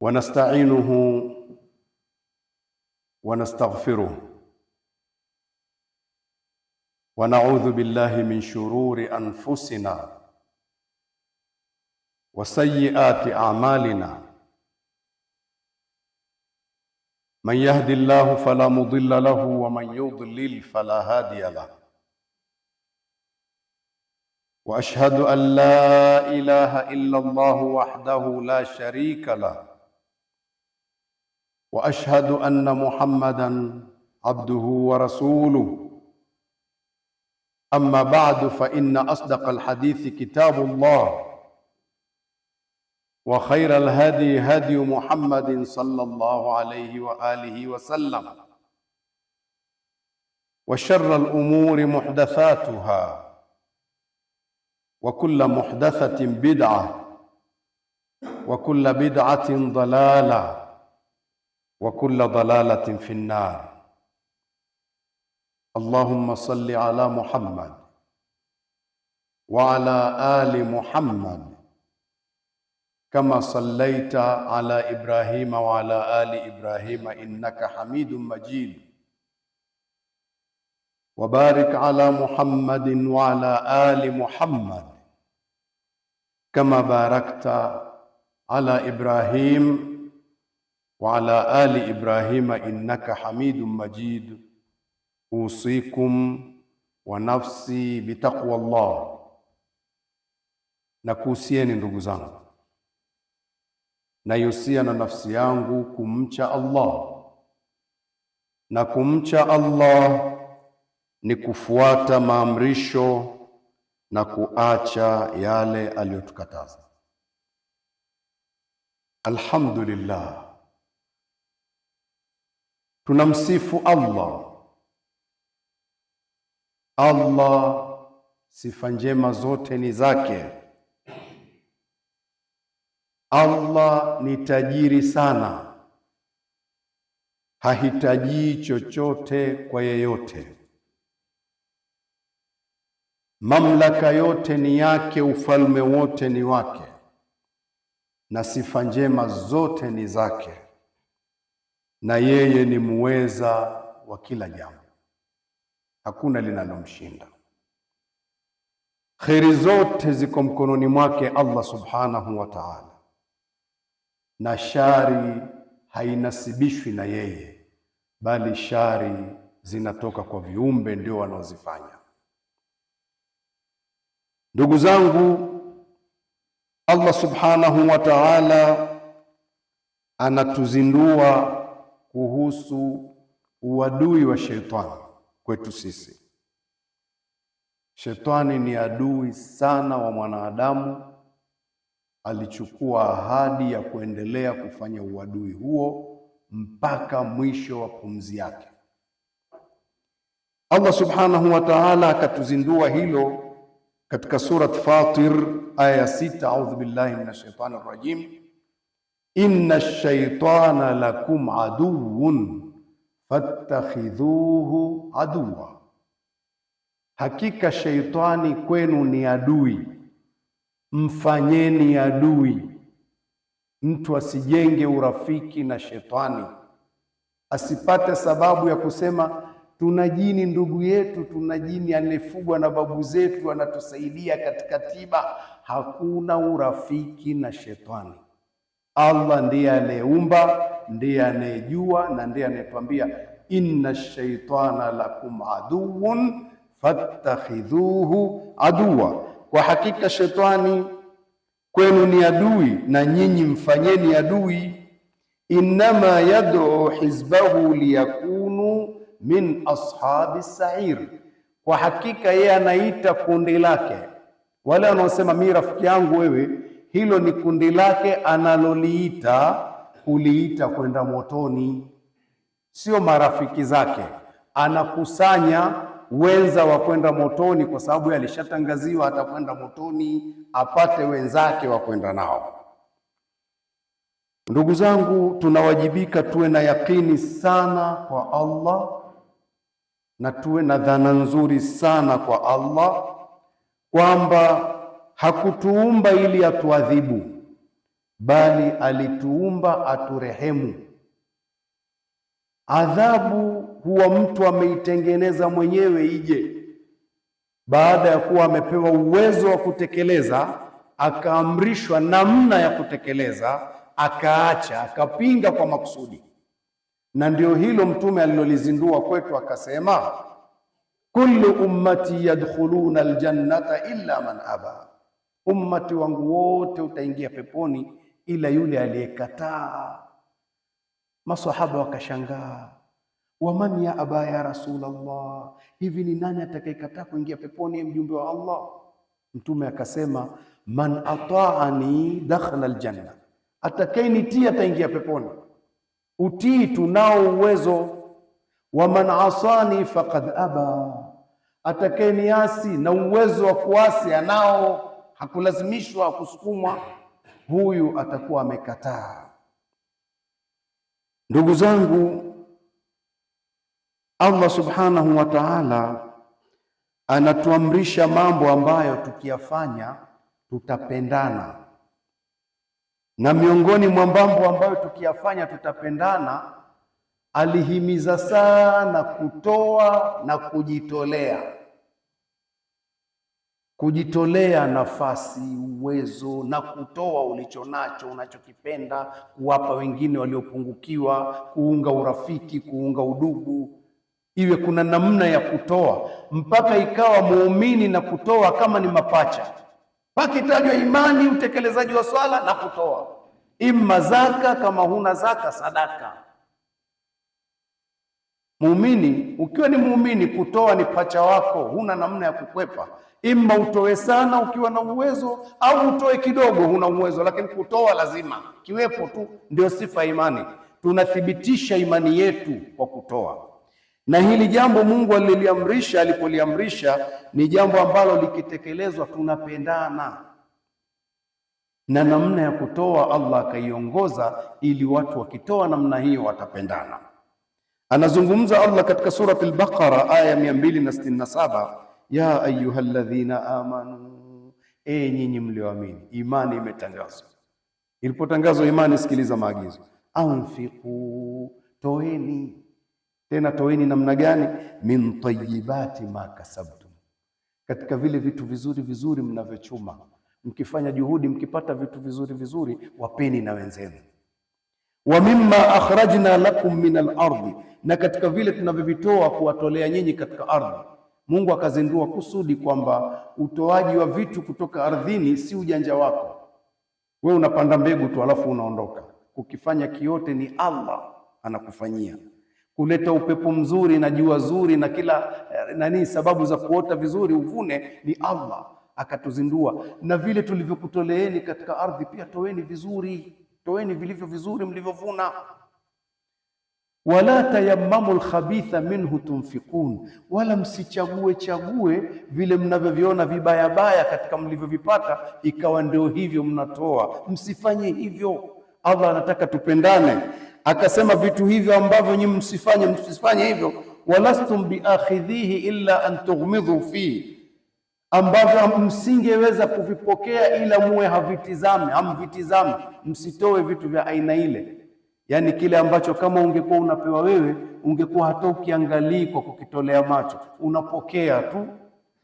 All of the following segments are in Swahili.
ونستعينه ونستغفره ونعوذ بالله من شرور أنفسنا وسيئات أعمالنا. من يهد الله فلا مضل له ومن يضلل فلا هادي له. وأشهد أن لا إله إلا الله وحده لا شريك له، وأشهد أن محمدًا عبده ورسوله. أما بعد، فإن أصدق الحديث كتاب الله، وخير الهدي هدي محمد صلى الله عليه وآله وسلم، وشر الأمور محدثاتها، وكل محدثة بدعة، وكل بدعة ضلالة، وكل ضلالة في النار. اللهم صل على محمد وعلى آل محمد كما صليت على إبراهيم وعلى آل إبراهيم إنك حميد مجيد. وبارك على محمد وعلى آل محمد كما باركت على إبراهيم وعلى آل إبراهيم إنك حميد مجيد. أوصيكم ونفسي بتقوى الله. Nakuhusieni ndugu zangu, naihusia na nafsi yangu kumcha Allah, na kumcha Allah ni kufuata maamrisho na kuacha yale aliyotukataza. Alhamdulillah, tunamsifu Allah. Allah sifa njema zote ni zake. Allah ni tajiri sana, hahitaji chochote kwa yeyote. Mamlaka yote ni yake, ufalme wote ni wake, na sifa njema zote ni zake, na yeye ni muweza wa kila jambo, hakuna linalomshinda. Kheri zote ziko mkononi mwake Allah subhanahu wa ta'ala, na shari hainasibishwi na yeye, bali shari zinatoka kwa viumbe, ndio wanaozifanya. Ndugu zangu, Allah subhanahu wa ta'ala anatuzindua kuhusu uadui wa shetani kwetu sisi. Shetani ni adui sana wa mwanadamu. Alichukua ahadi ya kuendelea kufanya uadui huo mpaka mwisho wa pumzi yake. Allah subhanahu wa ta'ala akatuzindua hilo katika surat Fatir aya ya 6, a'udhu billahi minash shaitani rrajim, inna ash-shaytana lakum aduwwun fattakhidhuhu aduwa, hakika shaitani kwenu ni adui, mfanyeni adui. Mtu asijenge urafiki na shetani, asipate sababu ya kusema tuna jini ndugu yetu, tuna jini anefugwa na babu zetu, anatusaidia katika tiba. Hakuna urafiki na shetani. Allah ndiye anayeumba, ndiye anayejua, na ndiye anayetuambia inna shaitana lakum aduwwun fattakhidhuhu aduwa, kwa hakika shetani kwenu ni adui na nyinyi mfanyeni adui. Innama yad'u hizbahu liyakunu min ashabi sa'ir, kwa hakika yeye anaita kundi lake. Wale wanaosema mimi rafiki yangu wewe, hilo ni kundi lake analoliita kuliita kwenda motoni, sio marafiki zake. Anakusanya wenza wa kwenda motoni, kwa sababu alishatangaziwa atakwenda motoni, apate wenzake wa kwenda nao. Ndugu zangu, tunawajibika tuwe na yakini sana kwa Allah, na tuwe na dhana nzuri sana kwa Allah kwamba hakutuumba ili atuadhibu, bali alituumba aturehemu. Adhabu huwa mtu ameitengeneza mwenyewe ije, baada ya kuwa amepewa uwezo wa kutekeleza, akaamrishwa namna ya kutekeleza, akaacha, akapinga kwa makusudi. Na ndio hilo Mtume alilolizindua kwetu, akasema kullu ummati yadkhuluna aljannata illa man aba, ummati wangu wote utaingia peponi ila yule aliyekataa. Masahaba wakashangaa, waman ya aba ya Rasulullah, hivi ni nani atakayekataa kuingia peponi, mjumbe wa Allah? Mtume akasema man ataani dakhala aljanna, atakayenitii ataingia peponi. Utii tunao uwezo. Wa man asani faqad aba, atakayeniasi na uwezo wa kuasi anao, hakulazimishwa, kusukumwa, huyu atakuwa amekataa. Ndugu zangu, Allah subhanahu wa ta'ala anatuamrisha mambo ambayo tukiyafanya tutapendana, na miongoni mwa mambo ambayo tukiyafanya tutapendana, alihimiza sana kutoa na kujitolea. Kujitolea nafasi, uwezo, na kutoa ulicho nacho, unachokipenda, kuwapa wengine waliopungukiwa, kuunga urafiki, kuunga udugu. Iwe kuna namna ya kutoa, mpaka ikawa muumini na kutoa kama ni mapacha. Pakitajwa imani, utekelezaji wa swala na kutoa, imma zaka, kama huna zaka, sadaka. Muumini, ukiwa ni muumini, kutoa ni pacha wako, huna namna ya kukwepa. Imma utoe sana ukiwa na uwezo, au utoe kidogo huna uwezo, lakini kutoa lazima kiwepo tu. Ndio sifa imani, tunathibitisha imani yetu kwa kutoa. Na hili jambo Mungu aliliamrisha, alipoliamrisha ni jambo ambalo likitekelezwa tunapendana, na namna ya kutoa Allah akaiongoza, ili watu wakitoa namna hiyo watapendana. Anazungumza Allah katika surati al-Baqara aya 267, ya ayyuhalladhina amanu, nyinyi mlioamini. Imani imetangazwa. Ilipotangazwa imani, sikiliza maagizo. Anfiqu, toeni. Tena toeni namna gani? Min tayyibati ma kasabtum, katika vile vitu vizuri vizuri mnavyochuma. Mkifanya juhudi, mkipata vitu vizuri vizuri, wapeni na wenzenu. Wa mimma akhrajna lakum min al-ardi, na katika vile tunavyovitoa kuwatolea nyinyi katika ardhi. Mungu akazindua kusudi kwamba utoaji wa vitu kutoka ardhini si ujanja wako. Wewe unapanda mbegu tu alafu unaondoka. Kukifanya kiote ni Allah anakufanyia. Kuleta upepo mzuri na jua zuri na kila sababu za kuota vizuri uvune ni Allah akatuzindua. Na vile tulivyokutoleeni katika ardhi pia toeni vizuri, toeni vilivyo vizuri mlivyovuna. Wala tayammamu alkhabitha minhu tunfiqun, wala msichague vile mnavyoviona vibaya baya katika mlivyovipata ikawa ndio hivyo mnatoa. Msifanye hivyo. Allah anataka tupendane. Akasema vitu hivyo ambavyo nyinyi msifanye hivyo. Walastum biakhidhihi illa an tughmidhu fi, ambavyo msingeweza kuvipokea ila muwe hamvitizame. Msitoe vitu vya aina ile, yani kile ambacho kama ungekuwa unapewa wewe, ungekuwa hata ukiangalii kwa kukitolea macho, unapokea tu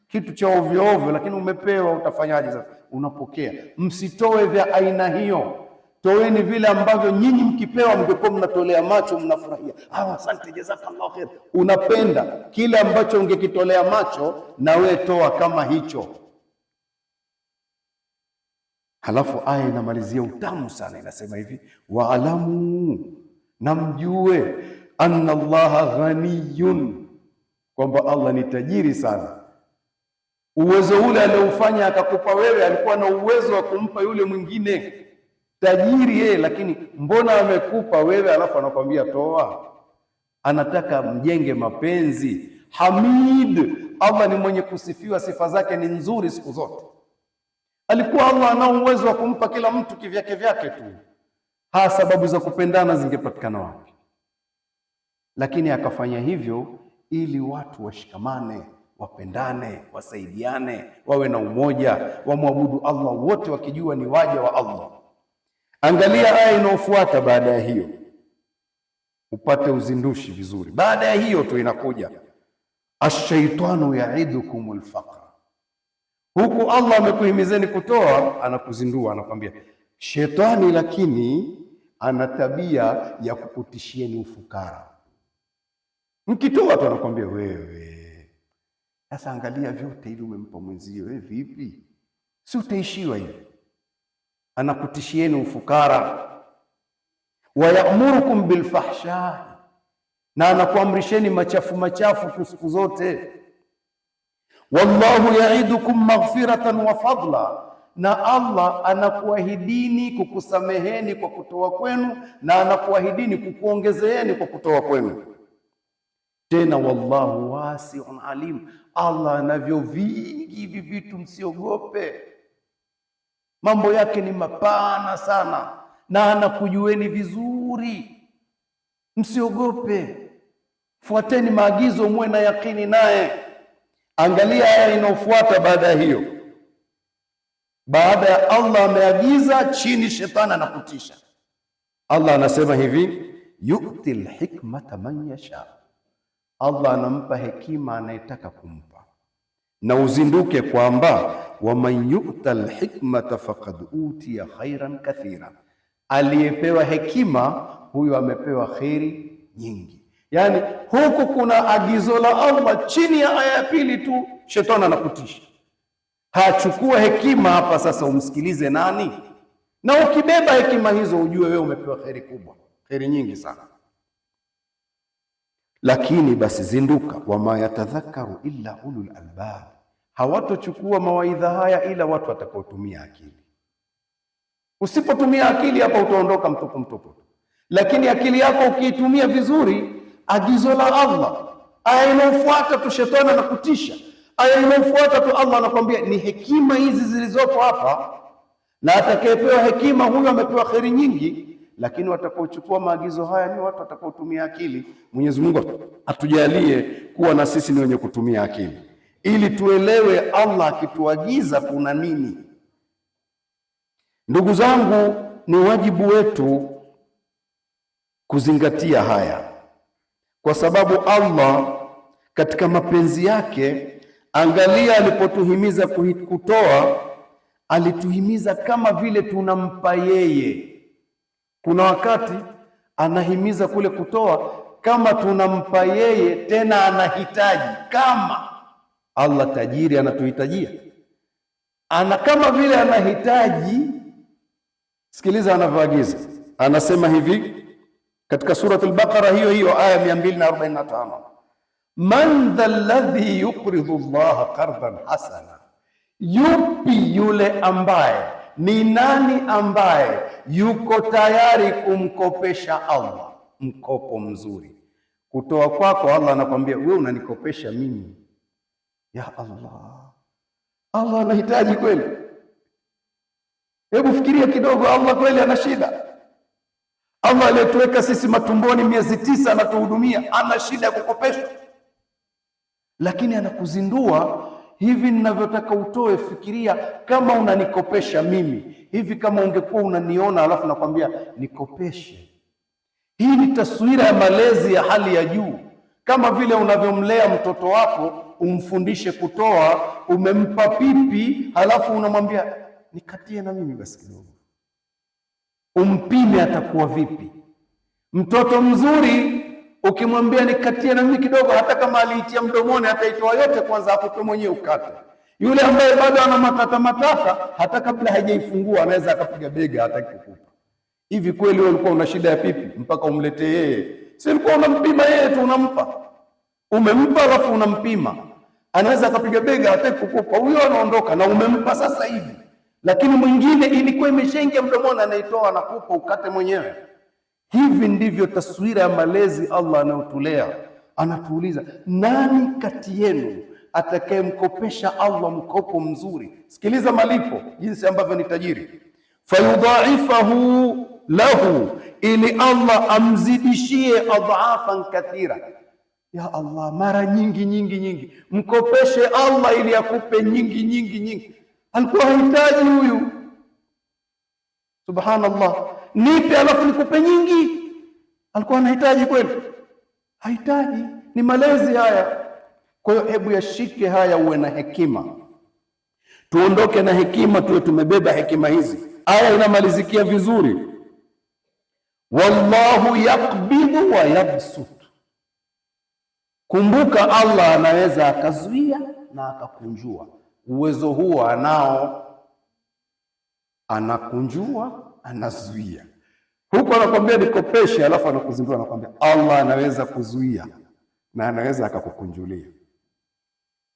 kitu cha ovyo ovyo, lakini umepewa, utafanyaje sasa? Unapokea. Msitoe vya aina hiyo. Toeni vile ambavyo nyinyi mkipewa mngekuwa mnatolea macho, mnafurahia. Asante, jazakallahu khair. Unapenda kile ambacho ungekitolea macho, na we toa kama hicho. Halafu aya inamalizia utamu sana, inasema hivi, waalamu, na mjue, anna Allaha ghaniyun, kwamba Allah ni tajiri sana. Uwezo ule alioufanya akakupa wewe, alikuwa na uwezo wa kumpa yule mwingine. Tajiri yeye, lakini mbona amekupa wewe alafu anakuambia toa? Anataka mjenge mapenzi. Hamid, Allah ni mwenye kusifiwa, sifa zake ni nzuri siku zote. Alikuwa Allah ana uwezo wa kumpa kila mtu kivyake vyake tu, sababu za kupendana zingepatikana wapi? Lakini akafanya hivyo ili watu washikamane, wapendane, wasaidiane, wawe na umoja, wamwabudu Allah wote wakijua ni waja wa Allah. Angalia aya inayofuata baada ya hiyo, upate uzindushi vizuri. Baada ya hiyo tu inakuja ash-shaytanu ya'idukumul faqr. Huku Allah amekuhimizeni kutoa, anakuzindua, anakwambia shetani lakini ana tabia ya kukutishieni ufukara. Mkitoa tu anakwambia wewe, sasa angalia vyote hivi umempa mwenzio, wewe vipi? Si utaishiwa hivi. Anakutishieni ufukara. Wa ya'murukum bil fahsha, na anakuamrisheni machafu machafu siku zote. Wallahu ya'idukum maghfiratan wa fadla, na Allah anakuahidini kukusameheni kwa kutoa kwenu, na anakuahidini kukuongezeeni kwa kutoa kwenu. Tena wallahu wasi'un alim, Allah anavyo vingi hivi vitu, msiogope. Mambo yake ni mapana sana na anakujueni vizuri, msiogope. Fuateni maagizo, muwe na yakini naye. Angalia aya inayofuata baada ya hiyo. Baada ya Allah ameagiza, chini shetani anakutisha. Allah anasema hivi, yu'til hikmata man yasha, Allah anampa hekima anayetaka kumpa. Na uzinduke kwamba waman yu'tal hikmata faqad utiya khairan kathira, aliyepewa hekima huyo amepewa kheri nyingi. Yani huku kuna agizo la Allah, chini ya aya ya pili tu shetani anakutisha. Hachukua hekima hapa sasa, umsikilize nani? Na ukibeba hekima hizo ujue wewe umepewa kheri kubwa, kheri nyingi sana. Lakini basi zinduka, wama yatadhakaru illa ulul albab, hawatochukua mawaidha haya ila watu watakaotumia akili. Usipotumia akili hapa utaondoka mtupu. Lakini akili yako ukiitumia vizuri, agizo la Allah, aya inayofuata tu shetani anakutisha, aya inayofuata tu Allah anakuambia ni hekima hizi zilizopo hapa, na atakayepewa hekima huyo amepewa kheri nyingi. Lakini watakaochukua maagizo haya ni watu watakaotumia akili. Mwenyezi Mungu atujalie kuwa na sisi ni wenye kutumia akili, ili tuelewe Allah akituagiza kuna nini. Ndugu zangu, ni wajibu wetu kuzingatia haya, kwa sababu Allah katika mapenzi yake, angalia alipotuhimiza kutoa, alituhimiza kama vile tunampa yeye. Kuna wakati anahimiza kule kutoa kama tunampa yeye, tena anahitaji. Kama Allah tajiri anatuhitajia, kama vile anahitaji. Sikiliza anavyoagiza, anasema hivi katika suratul Baqara hiyo aya 245, man dhal ladhi yuqridu Allah qardan hasana, yupi yule ambaye, ni nani ambaye yuko tayari kumkopesha Allah mkopo mzuri? Kutoa kwako Allah anakwambia wewe unanikopesha mimi. Ya Allah, Allah anahitaji kweli? Hebu fikiria kidogo, Allah kweli ana shida? Allah aliyetuweka sisi matumboni miezi 9 anatuhudumia, ana shida ya kukopeshwa? Lakini anakuzindua hivi, ninavyotaka utoe, fikiria kama unanikopesha mimi hivi, kama ungekuwa unaniona alafu nakwambia nikopeshe. Hii ni taswira ya malezi ya hali ya juu, kama vile unavyomlea mtoto wako, umfundishe kutoa, umempa pipi halafu unamwambia nikatie na mimi basi kidogo. Umpime atakuwa vipi? Mtoto mzuri ukimwambia nikatie na mimi kidogo, hata kama aliitia mdomoni ataitoa yote kwanza, akupe mwenyewe ukate. Yule ambaye bado ana matata, hata kabla hajaifungua anaweza akapiga bega, hataki kukupa. Hivi kweli wewe ulikuwa una shida ya pipi mpaka umletee yeye? Si ulikuwa unampima yeye tu, unampa, umempa alafu unampima, anaweza akapiga bega, hataki kukupa, huyo anaondoka na umempa sasa hivi. Lakini mwingine ilikuwa imeshaingia mdomoni, anaitoa anakupa ukate mwenyewe. Hivi ndivyo taswira ya malezi Allah anayotulea. Anatuuliza, nani kati yenu atakayemkopesha Allah mkopo mzuri? Sikiliza malipo jinsi ambavyo ni tajiri. Fayudhaifahu lahu, ili Allah amzidishie adhafan kathira. Ya Allah, mara nyingi. Mkopeshe Allah ili akupe nyingi. Alikuwa hahitaji huyu, Subhanallah, nipe alafu nikupe nyingi. Alikuwa anahitaji kweli? Hahitaji, ni malezi haya. Kwa hiyo hebu yashike haya, uwe na hekima, tuondoke na hekima, tuwe tumebeba hekima hizi. Aya inamalizikia vizuri, wallahu yakbidu wa yabsut. Kumbuka Allah anaweza akazuia na akakunjua. Uwezo huo anao, anakunjua, anazuia. Huko anakwambia nikopeshe, alafu anakuzindua, anakwambia Allah anaweza kuzuia na anaweza akakukunjulia.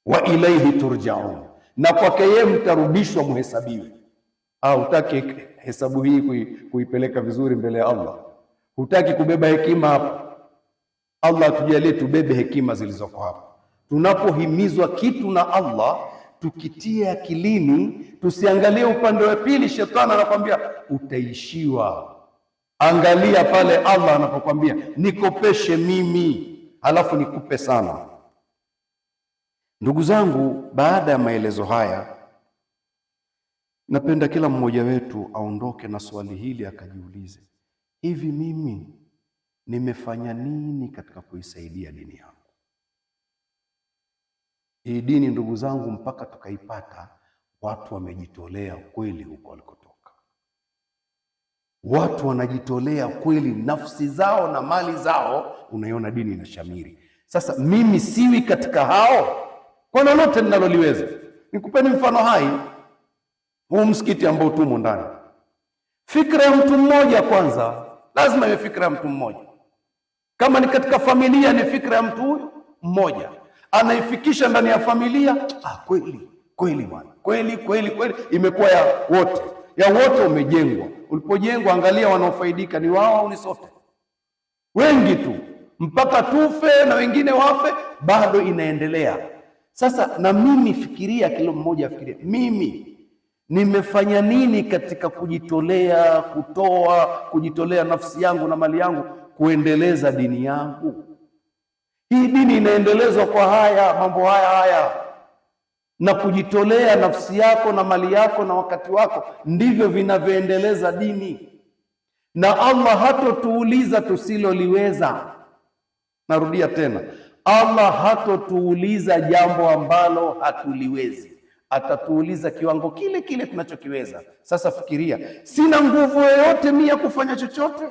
Wa ilaihi turjaun, na kwake yeye mtarudishwa, muhesabiwe. Hutaki hesabu hii kuipeleka vizuri mbele ya Allah, hutaki kubeba hekima hapa. Allah atujalie tubebe hekima zilizoko hapa. Tunapohimizwa kitu na Allah tukitie akilini, tusiangalie upande wa pili. Shetani anakwambia utaishiwa. Angalia pale Allah anapokwambia nikopeshe mimi, halafu nikupe sana. Ndugu zangu, baada ya maelezo haya, napenda kila mmoja wetu aondoke na swali hili, akajiulize, hivi mimi nimefanya nini katika kuisaidia dini yangu? Hii dini ndugu zangu, mpaka tukaipata, watu wamejitolea kweli huko walikotoka. Watu wanajitolea kweli, nafsi zao na mali zao, unaiona dini inashamiri. Sasa mimi siwi katika hao kwa lolote ninaloliweza. Nikupeni mfano hai, huu msikiti ambao tumo ndani. Fikra ya mtu mmoja kwanza, lazima iwe fikra ya mtu mmoja. Kama ni katika familia, ni fikra ya mtu huyu mmoja, anaifikisha ndani ya familia. Kweli bwana, kweli imekuwa ya wote umejengwa. Ulipojengwa, angalia wanaofaidika ni wao au ni sote? Wengi tu, mpaka tufe na wengine wafe, bado inaendelea. Sasa na mimi fikiria, kila mmoja afikiria, mimi nimefanya nini katika kujitolea, kujitolea nafsi yangu na mali yangu kuendeleza dini yangu? Hii dini inaendelezwa kwa mambo haya, na kujitolea nafsi yako na mali yako na wakati wako ndivyo vinavyoendeleza dini. Na Allah hatotuuliza tusiloliweza. Narudia tena, Allah hatotuuliza jambo ambalo hatuliwezi, atatuuliza kiwango kile kile tunachokiweza. Sasa fikiria, sina nguvu yoyote mimi ya kufanya chochote,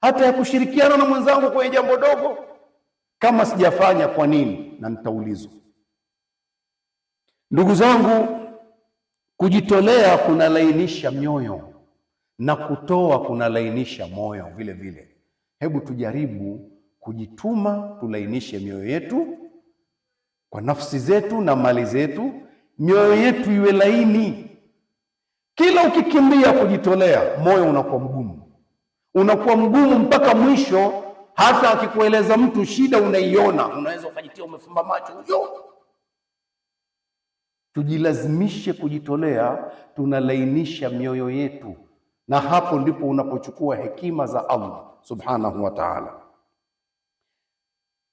hata ya kushirikiana na mwenzangu kwenye jambo dogo. Kama sijafanya, kwa nini? Na nitaulizwa. Ndugu zangu, kujitolea kunalainisha mioyo na kutoa kunalainisha moyo vile vile. Hebu tujaribu kujituma, tulainishe mioyo yetu kwa nafsi zetu na mali zetu. Mioyo yetu iwe laini. Kila ukikimbia kujitolea, moyo unakuwa mgumu mpaka mwisho. Hata akikueleza mtu shida unaiona, unaweza ukajitia umefumba macho huyo. Tujilazimishe kujitolea, tunalainisha mioyo yetu, na hapo ndipo unapochukua hekima za Allah subhanahu wa ta'ala.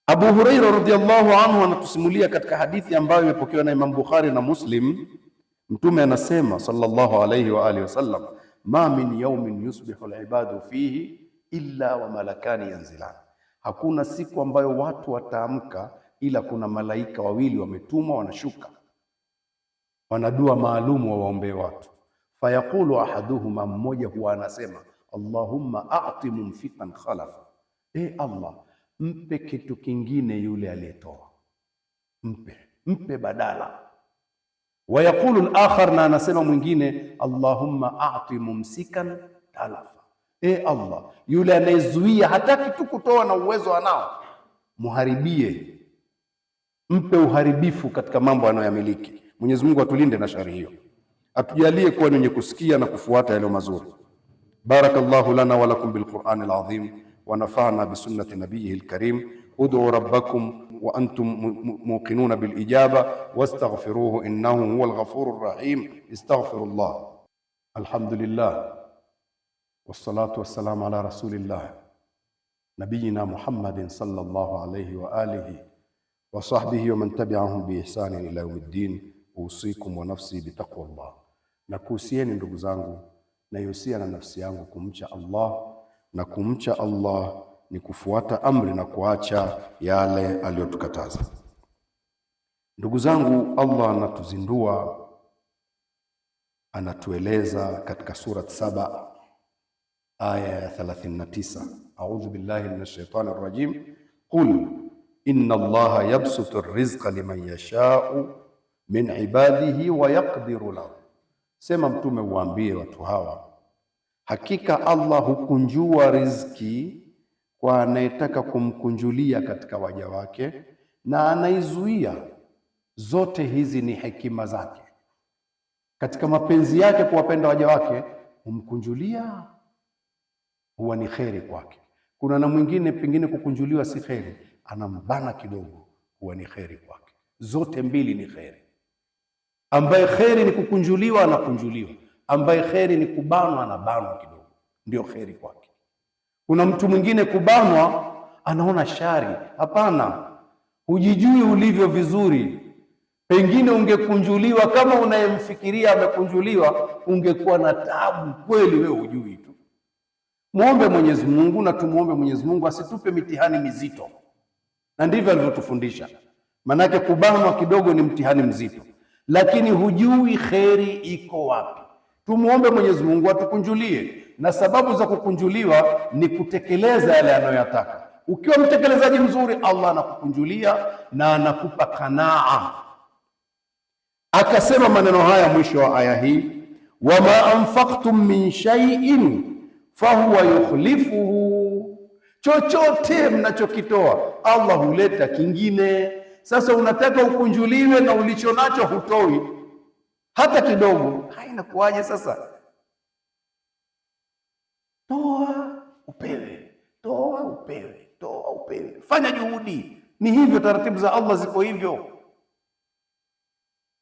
Abu Huraira radhiyallahu anhu anatusimulia katika hadithi ambayo imepokewa na Imam Bukhari na Muslim. Mtume anasema sallallahu alayhi wa alihi wasallam, ma min yawmin yusbihu al-ibadu fihi illa wa malakani yanzilan. Hakuna siku ambayo watu wataamka ila kuna malaika wawili wametumwa, wanashuka, wanadua maalumu wawaombee watu. Fayaqulu ahaduhuma, mmoja huwa anasema, Allahumma a'ti mumfiqan khalafa, Allah, mpe kitu kingine yule aliyetoa, mpe badala. Wayaqulu al-akhar, na anasema mwingine, Allahumma a'ti mumsikan talafa, Allah, yule anayezuia, hataki tu kutoa na uwezo anao, muharibie, mpe uharibifu katika mambo anayoyamiliki. Mwenyezi Mungu atulinde na shari hiyo, atujalie kuwa wenye kusikia na kufuata yale mazuri. Barakallahu lana wa lakum bil Qur'anil azim wa nafa'na bi sunnati nabiyil karim. Ud'u rabbakum wa antum muqinuna bil ijaba wastaghfiruhu innahu huwal ghafurur rahim. Astaghfirullah. Alhamdulillah wassalatu wassalamu ala rasulillah nabiyina Muhammadin sallallahu alayhi wa alihi wa sahbihi wa man tabi'ahum bi ihsanin ila yawmiddin. Usikum wa nafsi bitaqwallah. Na kuhusieni ndugu zangu Naihusia na nafsi yangu kumcha Allah, na kumcha Allah ni kufuata amri na kuacha yale aliyotukataza. Ndugu zangu, Allah anatuzindua, anatueleza katika surat 7 aya ya 39, a'udhu billahi minash shaitani rrajim, qul inna Allaha yabsutu rizqa liman yasha'u min ibadihi wa yaqdiru lahu. Sema Mtume, uambie watu hawa, hakika Allah hukunjua riziki kwa anayetaka kumkunjulia katika waja wake, na anaizuia. Zote hizi ni hekima zake katika mapenzi yake kuwapenda waja wake, humkunjulia, huwa ni kheri kwake. Kuna na mwingine pengine kukunjuliwa si kheri, anambana kidogo, huwa ni kheri kwake. Zote mbili ni kheri. Ambaye kheri ni kukunjuliwa, anakunjuliwa. Ambaye kheri ni kubanwa, anabanwa kidogo, ndio kheri kwake. Kuna mtu mwingine kubanwa anaona shari. Hapana, hujijui ulivyo vizuri. Pengine ungekunjuliwa kama unayemfikiria amekunjuliwa, ungekuwa na taabu kweli, wewe hujui tu. Muombe Mwenyezi Mungu, na tumuombe Mwenyezi Mungu asitupe mitihani mizito, na ndivyo alivyotufundisha. Manake kubanwa kidogo ni mtihani mzito, lakini hujui kheri iko wapi. Tumuombe Mwenyezi Mungu atukunjulie, na sababu za kukunjuliwa ni kutekeleza yale anayoyataka. Ukiwa mtekelezaji mzuri, Allah anakukunjulia na anakupa kanaa. Akasema maneno haya mwisho wa aya hii, wama anfaqtum min shay'in fahuwa yukhlifuhu, chochote mnachokitoa Allah huleta kingine. Sasa unataka ukunjuliwe na ulicho nacho hutoi hata kidogo, inakuwaje sasa? Toa upewe, toa upewe, toa upewe, fanya juhudi. Ni hivyo, taratibu za Allah ziko hivyo.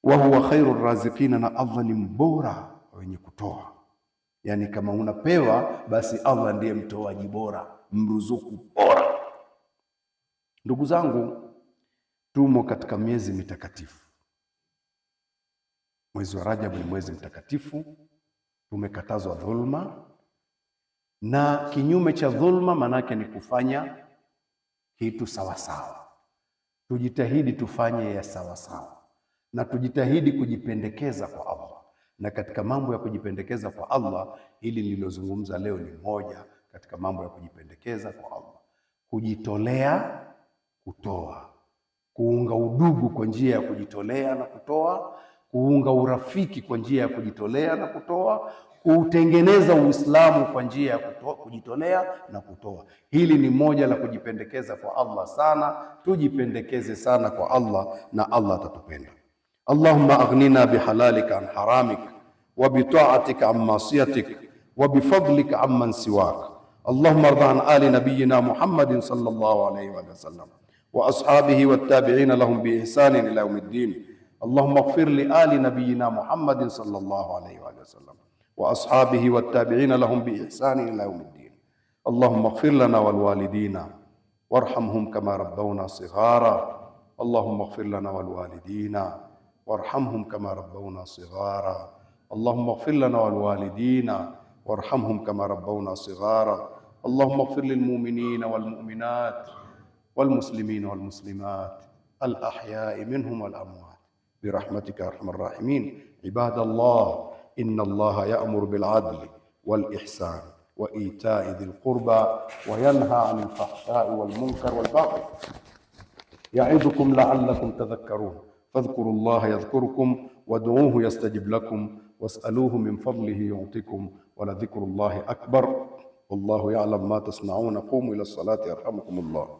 Wa huwa khairur raziqina, na Allah ni mbora wenye kutoa. Yani kama unapewa, basi Allah ndiye mtoaji bora, mruzuku bora. Ndugu zangu, tumo katika miezi mitakatifu. Mwezi wa Rajab ni mwezi mtakatifu. Tumekatazwa dhulma, na kinyume cha dhulma manake ni kufanya kitu sawasawa. Tujitahidi tufanye ya sawasawa, na tujitahidi kujipendekeza kwa Allah. Na katika mambo ya kujipendekeza kwa Allah, hili nililozungumza leo ni moja katika mambo ya kujipendekeza kwa Allah: kujitolea, kutoa, kuunga udugu kwa njia ya kujitolea na kutoa, kuunga urafiki kwa njia ya kujitolea na kutoa, kutengeneza Uislamu kwa njia ya kujitolea na kutoa. Hili ni moja la kujipendekeza kwa Allah sana. Tujipendekeze sana kwa Allah na Allah atatupenda. Allahumma aghnina bihalalika an haramik, wa bita'atika an masiyatik, wa bifadlika amman siwak. Allahumma arda an ali nabiyyina Muhammadin sallallahu alayhi wa sallam wa ashabihi wattabi'ina lahum bi ihsanin ila yawmiddin. Allahumma ighfir li ali nabiyyina Muhammadin sallallahu alayhi wa sallam wa ashabihi wattabi'ina lahum bi ihsanin ila yawmiddin. Allahumma ighfir lana wal walidina warhamhum kama rabbawna sighara. Allahumma ighfir lana wal walidina وارحمهم كما ربونا صغارا. اللهم اغفر لنا والوالدين وارحمهم كما ربونا صغارا. اللهم اغفر للمؤمنين والمؤمنات والمسلمين والمسلمات الأحياء منهم والأموات برحمتك يا أرحم الراحمين. عباد الله، إن الله يأمر بالعدل والإحسان وإيتاء ذي القربى وينهى عن الفحشاء والمنكر والبغي يعظكم لعلكم تذكرون. فاذكروا الله يذكركم وادعوه يستجب لكم واسألوه من فضله يعطكم ولذكر الله أكبر والله يعلم ما تصنعون. قوموا إلى الصلاة يرحمكم الله.